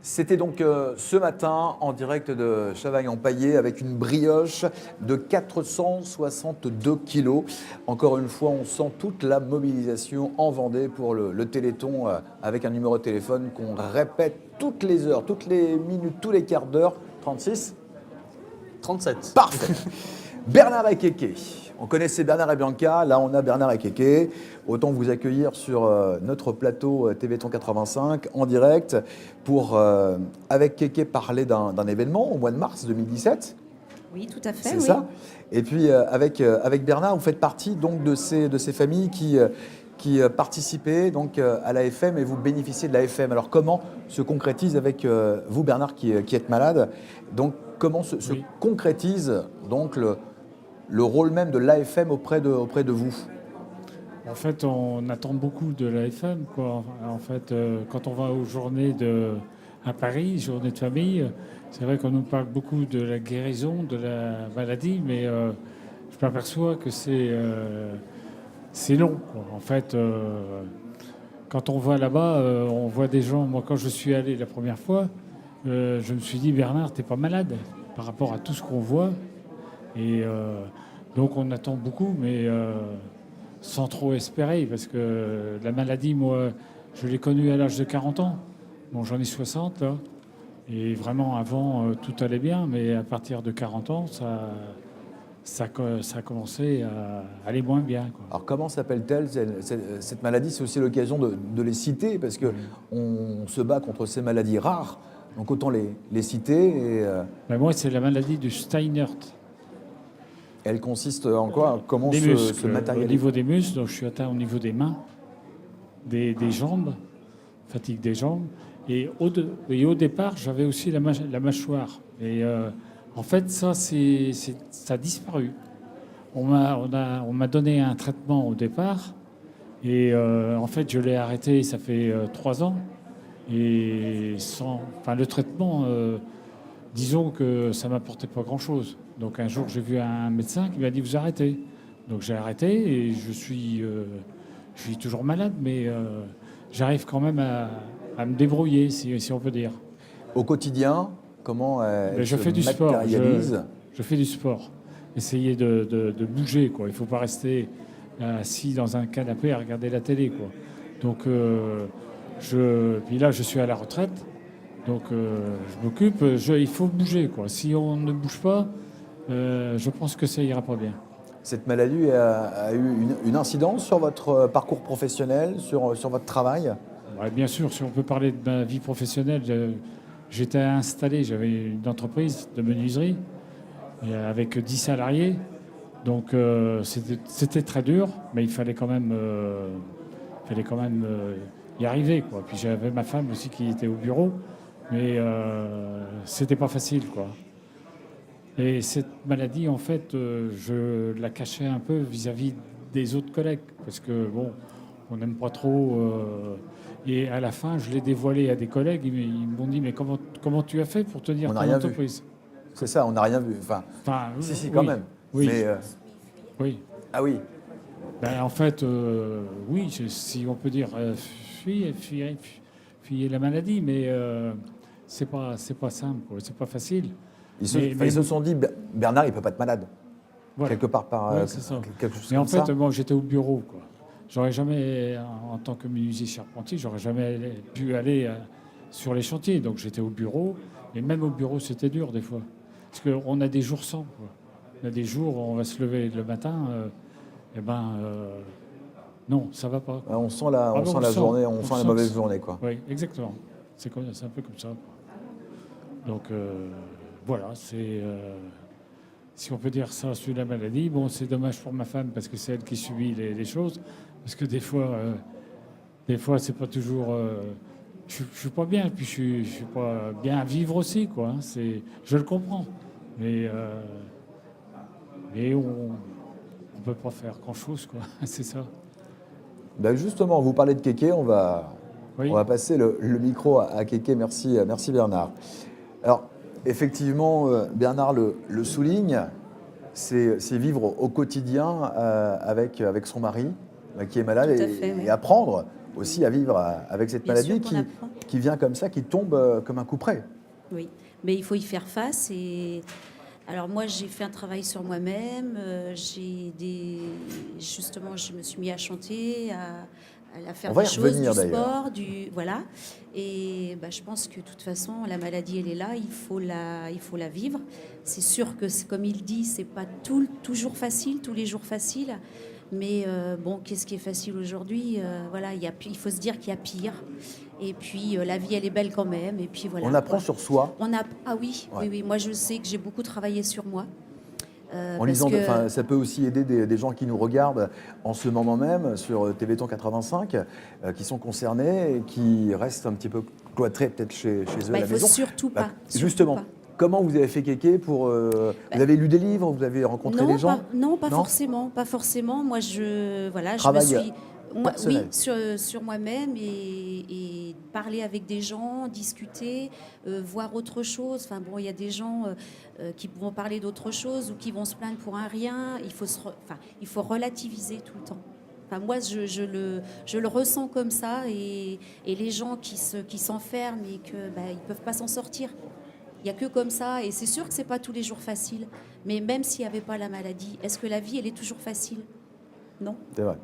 C'était donc ce matin en direct de Chavagne-en-Paillé avec une brioche de 462 kilos. Encore une fois, on sent toute la mobilisation en Vendée pour le Téléthon avec un numéro de téléphone qu'on répète toutes les heures, toutes les minutes, tous les quarts d'heure. 36 37. Parfait. Bernard et Kéké. On connaissait Bernard et Bianca, là on a Bernard et Kéké. Autant vous accueillir sur notre plateau TV-Ton 85 en direct pour, avec Kéké, parler d'un événement au mois de mars 2017. Oui, tout à fait. C'est oui. ça. Et puis avec Bernard, vous faites partie donc de ces familles qui participaient donc à l'AFM et vous bénéficiez de l'AFM. Alors comment se concrétise avec vous, Bernard, qui êtes malade, donc comment se concrétise donc le rôle même de l'AFM auprès de vous? En fait, on attend beaucoup de l'AFM, quoi. En fait, quand on va aux journées à Paris, journées de famille, c'est vrai qu'on nous parle beaucoup de la guérison, de la maladie, mais je m'aperçois que c'est long, quoi. En fait, quand on va là-bas, on voit des gens. Moi, quand je suis allé la première fois, je me suis dit, Bernard, t'es pas malade par rapport à tout ce qu'on voit. Et donc on attend beaucoup, mais sans trop espérer, parce que la maladie, moi, je l'ai connue à l'âge de 40 ans. Bon, j'en ai 60, là. Et vraiment, avant, tout allait bien, mais à partir de 40 ans, ça a commencé à aller moins bien, quoi. Alors comment s'appelle-t-elle cette maladie? C'est aussi l'occasion de les citer, parce qu'on se bat contre ces maladies rares, donc autant les citer. Et, Ben moi, c'est la maladie du Steinert. elle consiste en quoi? Comment Des se muscles, au matérialise? niveau des muscles, donc je suis atteint au niveau des mains, des jambes, fatigue des jambes. Et au départ, j'avais aussi la mâchoire. Et en fait, ça a disparu. On m'a donné un traitement au départ. Et en fait, je l'ai arrêté, ça fait 3 ans. Et le traitement, disons que ça ne m'apportait pas grand-chose. Donc un jour, j'ai vu un médecin qui m'a dit, vous arrêtez. Donc j'ai arrêté et je suis toujours malade, mais j'arrive quand même à me débrouiller, si on peut dire. Au quotidien, comment elle Je se fais du sport. matérialise? Je fais du sport. Essayer de bouger, quoi. Il ne faut pas rester assis dans un canapé à regarder la télé, quoi. Donc puis là, je suis à la retraite. Donc je m'occupe. Il faut bouger, quoi. Si on ne bouge pas, je pense que ça ira pas bien. Cette maladie a eu une incidence sur votre parcours professionnel, sur votre travail? Ouais, bien sûr, si on peut parler de ma vie professionnelle, j'étais installé, j'avais une entreprise de menuiserie avec 10 salariés. Donc c'était très dur, mais il fallait quand même, y arriver, quoi. Puis j'avais ma femme aussi qui était au bureau, mais c'était pas facile, quoi. Et cette maladie, en fait, je la cachais un peu vis-à-vis des autres collègues, parce que bon, on n'aime pas trop. Et à la fin, je l'ai dévoilé à des collègues. Ils m'ont dit, mais comment tu as fait pour tenir ton entreprise? C'est ça, on n'a rien vu. Enfin si, quand même. Oui. Mais, oui. Ah oui. Ben, en fait, oui, si on peut dire, fuyez la maladie, mais c'est pas simple, quoi. C'est pas facile. Ils se sont dit, Bernard, il peut pas être malade. Voilà. Quelque part par Ouais, c'est ça. quelque chose Mais comme en fait, ça. moi, j'étais au bureau, quoi. J'aurais jamais, en tant que menuisier charpentier, j'aurais jamais pu aller sur les chantiers. Donc j'étais au bureau, et même au bureau, c'était dur des fois. Parce qu'on a des jours sans, quoi. On a des jours où on va se lever le matin, non, ça va pas, quoi. On sent la journée, on sent la mauvaise journée, quoi. Oui, exactement. C'est un peu comme ça, quoi. Donc voilà, si on peut dire ça sur la maladie. Bon, c'est dommage pour ma femme parce que c'est elle qui subit les choses. Parce que des fois, c'est pas toujours. Je suis pas bien, puis je suis pas bien à vivre aussi, quoi. Je le comprends, mais on peut pas faire grand chose, quoi. C'est ça. Ben justement, vous parlez de Kéké, on va passer le micro à Kéké. Merci Bernard. Alors, effectivement, Bernard le souligne, c'est vivre au quotidien avec son mari qui est malade Tout à fait, oui. et apprendre aussi à vivre avec cette Bien maladie sûr qu'on apprend. qui vient comme ça, qui tombe comme un coup près. Oui, mais il faut y faire face. Et alors moi, j'ai fait un travail sur moi-même. Justement, je me suis mis à chanter, à faire On va des y choses, revenir, du d'ailleurs. sport, voilà. Et je pense que de toute façon, la maladie, elle est là. Il faut la vivre. C'est sûr que, comme il dit, c'est pas toujours facile, tous les jours facile. Mais bon, qu'est-ce qui est facile aujourd'hui? Voilà, il faut se dire qu'il y a pire. Et puis la vie, elle est belle quand même. Et puis voilà. On apprend quoi. sur soi. Ah oui, Ouais. oui. Moi, je sais que j'ai beaucoup travaillé sur moi. En Parce lisant, que- enfin, ça peut aussi aider des gens qui nous regardent en ce moment même sur TV-Ton 85, qui sont concernés et qui restent un petit peu cloîtrés peut-être chez eux à la il faut maison. surtout Bah, pas. surtout justement, pas. comment vous avez fait kéké pour... vous avez lu des livres, vous avez rencontré des gens? Non, pas Non forcément, pas forcément. Moi, je me Travail suis, personnel. sur moi-même et parler avec des gens, discuter, voir autre chose. Enfin bon, il y a des gens qui vont parler d'autre chose ou qui vont se plaindre pour un rien. Il faut relativiser tout le temps. Enfin, moi, je le ressens comme ça et les gens qui s'enferment et que ils peuvent pas s'en sortir. Il n'y a que comme ça, et c'est sûr que c'est pas tous les jours facile. Mais même s'il n'y avait pas la maladie, est-ce que la vie, elle est toujours facile? Non. C'est vrai.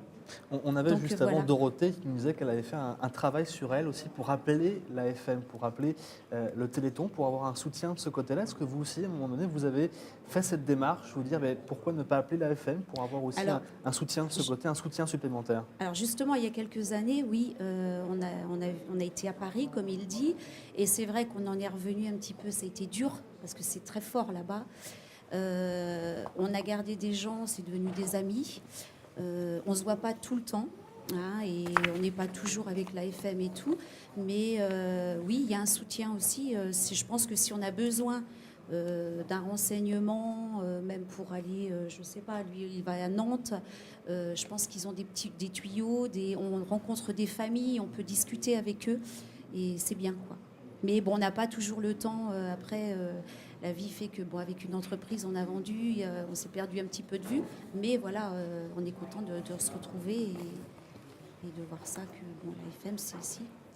On avait Donc, juste voilà. avant Dorothée qui nous disait qu'elle avait fait un travail sur elle aussi pour rappeler l'AFM, pour rappeler le Téléthon, pour avoir un soutien de ce côté-là. Est-ce que vous aussi, à un moment donné, vous avez fait cette démarche, vous dire pourquoi ne pas appeler l'AFM pour avoir aussi Alors, un soutien de ce côté, un soutien supplémentaire? Alors justement, il y a quelques années, oui, on a été à Paris, comme il dit, et c'est vrai qu'on en est revenu un petit peu, ça a été dur, parce que c'est très fort là-bas. On a gardé des gens, c'est devenu des amis. On ne se voit pas tout le temps, hein, et on n'est pas toujours avec l'AFM et tout, mais oui, il y a un soutien aussi. Je pense que si on a besoin d'un renseignement, même pour aller, je ne sais pas, lui il va à Nantes, je pense qu'ils ont des tuyaux, on rencontre des familles, on peut discuter avec eux et c'est bien quoi. Mais bon, on n'a pas toujours le temps. Après, la vie fait que, bon, avec une entreprise, on a vendu, on s'est perdu un petit peu de vue, mais voilà, on est content de se retrouver et de voir ça que bon, l'AFM, c'est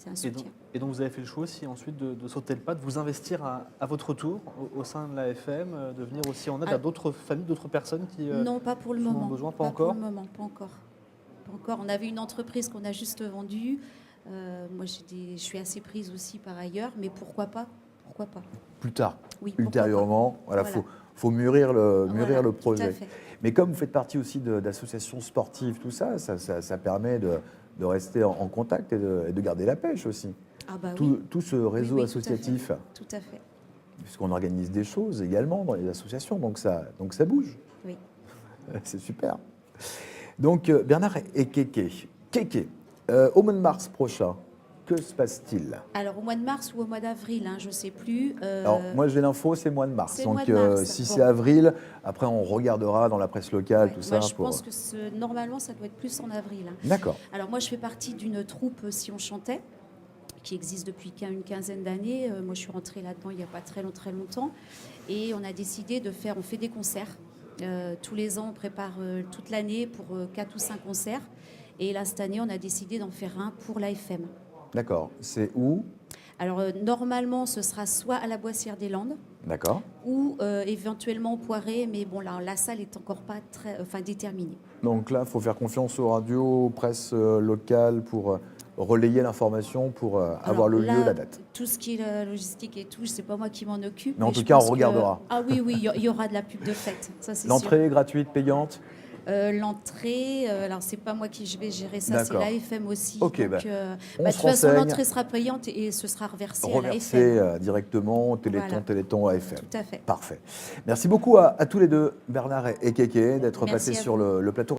un soutien. Et donc vous avez fait le choix aussi ensuite de sauter le pas, de vous investir à votre tour au sein de l'AFM, de venir aussi en aide à d'autres familles, d'autres personnes qui Non, pas pour le sont moment. en besoin, pas Pour encore. le moment, pas encore. Pas encore. On avait une entreprise qu'on a juste vendue. Moi, je suis assez prise aussi par ailleurs, mais pourquoi pas? Pourquoi pas? Plus tard, Oui, pourquoi ultérieurement, voilà, Voilà. faut mûrir le Voilà, tout à projet. fait. Mais comme vous faites partie aussi d'associations sportives, tout ça, ça permet de rester en contact et de garder la pêche aussi. Ah bah Tout, oui, tout ce réseau oui, associatif, tout à fait. puisqu'on organise des choses également dans les associations, donc ça bouge. Oui. C'est super. Donc Bernard et Kéké. Kéké, au mois de mars prochain, que se passe-t-il? Alors au mois de mars ou au mois d'avril, hein, je ne sais plus. Alors, moi, j'ai l'info, c'est le mois de mars. C'est le Donc, mois de mars. si Bon. c'est avril, après, on regardera dans la presse locale, Ouais, tout moi, ça. je pense que normalement, ça doit être plus en avril. Hein. D'accord. Alors moi, je fais partie d'une troupe Si on chantait, qui existe depuis une quinzaine d'années. Moi, je suis rentrée là-dedans il n'y a pas très longtemps. Et on a décidé on fait des concerts. Tous les ans, on prépare toute l'année pour 4 ou 5 concerts. Et là, cette année, on a décidé d'en faire un pour l'AFM. D'accord. C'est où? Alors, normalement, ce sera soit à la Boissière des Landes, D'accord. ou éventuellement au Poiré, mais bon, là, la salle est encore pas déterminée. Donc là, il faut faire confiance aux radios, aux presses locales pour relayer l'information, pour avoir Alors le là, lieu, la date. Tout ce qui est la logistique et tout, c'est pas moi qui m'en occupe. Mais en je tout cas, on pense que- regardera. Ah oui, il y aura de la pub de fête, ça c'est sûr. L'entrée est gratuite, payante? L'entrée, alors c'est pas moi qui je vais gérer ça, c'est D'accord. l'AFM aussi. Ok, Donc, bah, on de se toute façon, renseigne. l'entrée sera payante et ce sera reversé à Reversé l'AFM. directement, Téléthon, Voilà. Téléthon, AFM. Tout à fait. Parfait. Merci beaucoup à tous les deux, Bernard et Kéké, d'être Merci passés à sur vous. le plateau.